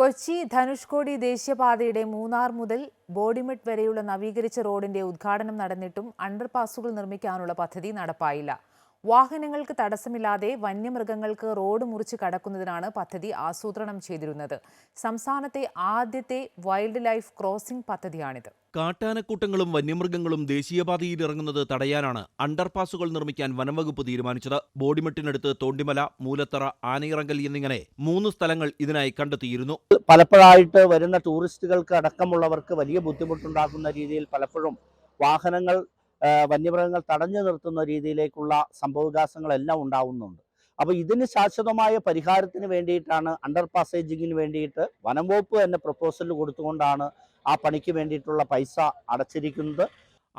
കൊച്ചി ധനുഷ്കോടി ദേശീയപാതയുടെ മൂന്നാർ മുതൽ ബോഡിമെട്ട് വരെയുള്ള നവീകരിച്ച റോഡിന്റെ ഉദ്ഘാടനം നടന്നിട്ടും അണ്ടർപാസുകൾ നിർമ്മിക്കാനുള്ള പദ്ധതി നടപ്പായില്ല. വാഹനങ്ങൾക്ക് തടസ്സമില്ലാതെ വന്യമൃഗങ്ങൾക്ക് റോഡ് മുറിച്ച് കടക്കുന്നതിനാണ് പദ്ധതി ആസൂത്രണം ചെയ്തിരുന്നത്. സംസ്ഥാനത്തെ ആദ്യത്തെ വൈൽഡ് ലൈഫ് ക്രോസിംഗ് പദ്ധതിയാണിത്. കാട്ടാനക്കൂട്ടങ്ങളും വന്യമൃഗങ്ങളും ദേശീയപാതയിൽ ഇറങ്ങുന്നത് തടയാനാണ് അണ്ടർപാസുകൾ നിർമ്മിക്കാൻ വനംവകുപ്പ് തീരുമാനിച്ചത്. ബോഡിമെട്ടിനടുത്ത് തോണ്ടിമല, മൂലത്തറ, ആനയിറങ്കൽ എന്നിങ്ങനെ 3 സ്ഥലങ്ങൾ ഇതിനായി കണ്ടെത്തിയിരുന്നു. പലപ്പോഴായിട്ട് വരുന്ന ടൂറിസ്റ്റുകൾക്ക് അടക്കമുള്ളവർക്ക് വലിയ ബുദ്ധിമുട്ടുണ്ടാക്കുന്ന രീതിയിൽ പലപ്പോഴും വാഹനങ്ങൾ വന്യമൃഗങ്ങൾ തടഞ്ഞു നിർത്തുന്ന രീതിയിലേക്കുള്ള സംഭവവികാസങ്ങളെല്ലാം ഉണ്ടാവുന്നുണ്ട്. അപ്പോൾ ഇതിന് ശാശ്വതമായ പരിഹാരത്തിന് വേണ്ടിയിട്ടാണ് അണ്ടർ പാസേജിങ്ങിന് വേണ്ടിയിട്ട് വനം വകുപ്പ് തന്നെ പ്രപ്പോസൽ കൊടുത്തുകൊണ്ടാണ് ആ പണിക്ക് വേണ്ടിയിട്ടുള്ള പൈസ അടച്ചിരിക്കുന്നത്.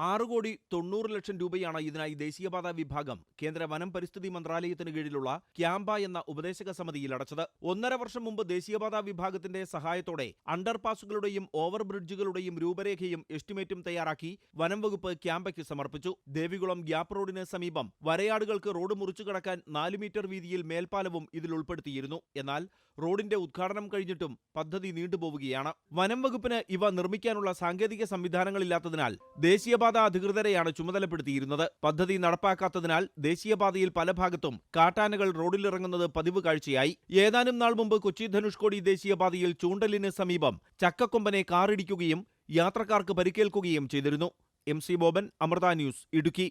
6,90,00,000 രൂപയാണ് ഇതിനായി ദേശീയപാത വിഭാഗം കേന്ദ്ര വനം പരിസ്ഥിതി മന്ത്രാലയത്തിന് കീഴിലുള്ള ക്യാമ്പ എന്ന ഉപദേശക സമിതിയിൽ അടച്ചത്. 1.5 വർഷം മുമ്പ് ദേശീയപാത വിഭാഗത്തിന്റെ സഹായത്തോടെ അണ്ടർപാസുകളുടെയും ഓവർ ബ്രിഡ്ജുകളുടെയും രൂപരേഖയും എസ്റ്റിമേറ്റും തയ്യാറാക്കി വനം വകുപ്പ് ക്യാമ്പയ്ക്ക് സമർപ്പിച്ചു. ദേവികുളം ഗ്യാപ്പ് റോഡിന് സമീപം വരയാടുകൾക്ക് റോഡ് മുറിച്ചു കടക്കാൻ 4 മീറ്റർ വീതിയിൽ മേൽപ്പാലവും ഇതിൽ ഉൾപ്പെടുത്തിയിരുന്നു. എന്നാൽ റോഡിന്റെ ഉദ്ഘാടനം കഴിഞ്ഞിട്ടും പദ്ധതി നീണ്ടുപോവുകയാണ്. വനം വകുപ്പിന് ഇവ നിർമ്മിക്കാനുള്ള സാങ്കേതിക സംവിധാനങ്ങളില്ലാത്തതിനാൽ ദേശീയപാത അധികൃതരെയാണ് ചുമതലപ്പെടുത്തിയിരുന്നത്. പദ്ധതി നടപ്പാക്കാത്തതിനാൽ ദേശീയപാതയിൽ പല ഭാഗത്തും കാട്ടാനകൾ റോഡിലിറങ്ങുന്നത് പതിവ് കാഴ്ചയായി. ഏതാനും നാൾ മുമ്പ് കൊച്ചി ധനുഷ്കോടി ദേശീയപാതയിൽ ചൂണ്ടലിന് സമീപം ചക്കക്കൊമ്പനെ കാറിടിക്കുകയും യാത്രക്കാർക്ക് പരിക്കേൽക്കുകയും ചെയ്തിരുന്നു. MC Boban, Amrita News, Idukki.